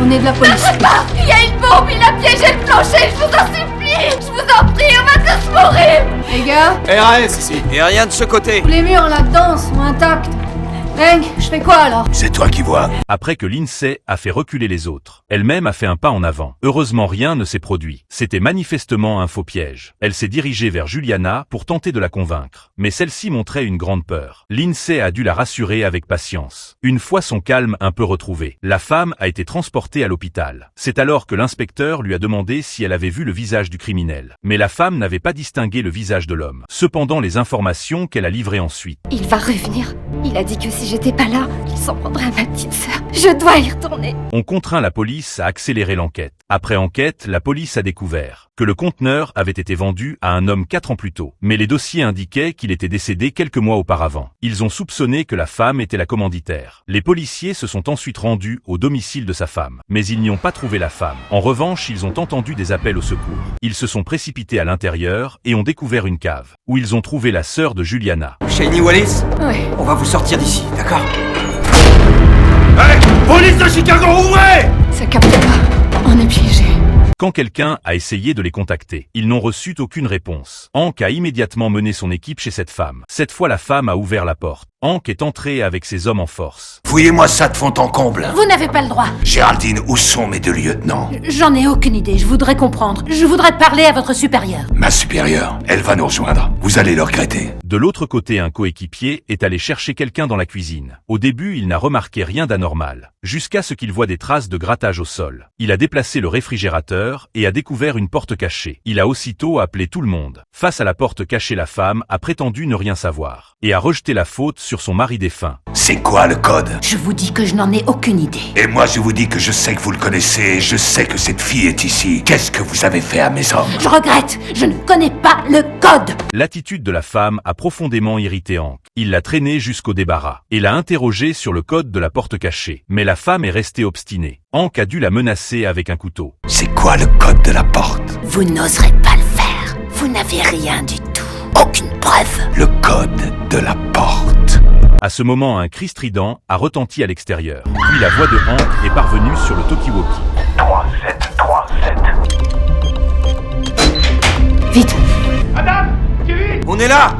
On est de la police. Pas. Il y a une bombe, il a piégé le plancher, je vous en supplie. Je vous en prie, on va tous mourir. Les gars, RAS ici. Et rien de ce côté. tous les murs là-dedans sont intacts. Hank, je fais quoi alors? C'est toi qui vois. Après que Lindsay a fait reculer les autres, elle-même a fait un pas en avant. Heureusement, rien ne s'est produit. C'était manifestement un faux piège. Elle s'est dirigée vers Juliana pour tenter de la convaincre. Mais celle-ci montrait une grande peur. Lindsay a dû la rassurer avec patience. Une fois son calme un peu retrouvé, la femme a été transportée à l'hôpital. C'est alors que l'inspecteur lui a demandé si elle avait vu le visage du criminel. Mais la femme n'avait pas distingué le visage de l'homme. Cependant, les informations qu'elle a livrées ensuite. Il va revenir. Il a dit que si j'étais pas là, il s'en prendrait à ma petite sœur. Je dois y retourner. On contraint la police à accélérer l'enquête. Après enquête, la police a découvert que le conteneur avait été vendu à un homme 4 ans plus tôt. Mais les dossiers indiquaient qu'il était décédé quelques mois auparavant. Ils ont soupçonné que la femme était la commanditaire. Les policiers se sont ensuite rendus au domicile de sa femme. Mais ils n'y ont pas trouvé la femme. En revanche, ils ont entendu des appels au secours. Ils se sont précipités à l'intérieur et ont découvert une cave, où ils ont trouvé la sœur de Juliana. Shani Wallis, Ouais. on va vous sortir d'ici, d'accord? Hey, police de Chicago, ouvrez! Ça capte pas. On est piégés. Quand quelqu'un a essayé de les contacter, ils n'ont reçu aucune réponse. Hank a immédiatement mené son équipe chez cette femme. Cette fois, la femme a ouvert la porte. Hank est entré avec ses hommes en force. Fouillez-moi ça de fond en comble. Vous n'avez pas le droit. Géraldine, où sont mes 2 lieutenants? J'en ai aucune idée, je voudrais comprendre. Je voudrais parler à votre supérieur. Ma supérieure, elle va nous rejoindre. Vous allez le regretter. De l'autre côté, un coéquipier est allé chercher quelqu'un dans la cuisine. Au début, il n'a remarqué rien d'anormal, jusqu'à ce qu'il voit des traces de grattage au sol. Il a déplacé le réfrigérateur et a découvert une porte cachée. Il a aussitôt appelé tout le monde. Face à la porte cachée, la femme a prétendu ne rien savoir et a rejeté la faute sur son mari défunt. C'est quoi le code? Je vous dis que je n'en ai aucune idée. Et moi je vous dis que je sais que vous le connaissez, je sais que cette fille est ici. Qu'est-ce que vous avez fait à mes hommes? Je regrette, je ne connais pas le code. L'attitude de la femme a profondément irrité Hank. Il l'a traînée jusqu'au débarras et l'a interrogée sur le code de la porte cachée. Mais la femme est restée obstinée. Hank a dû la menacer avec un couteau. C'est quoi le code de la porte? Vous n'oserez pas le faire. Vous n'avez rien du tout. Aucune preuve. Le code de la porte. À ce moment, un cri strident a retenti à l'extérieur. Puis la voix de Hank est parvenue sur le talkie-walkie. 3737. Vite. On est là!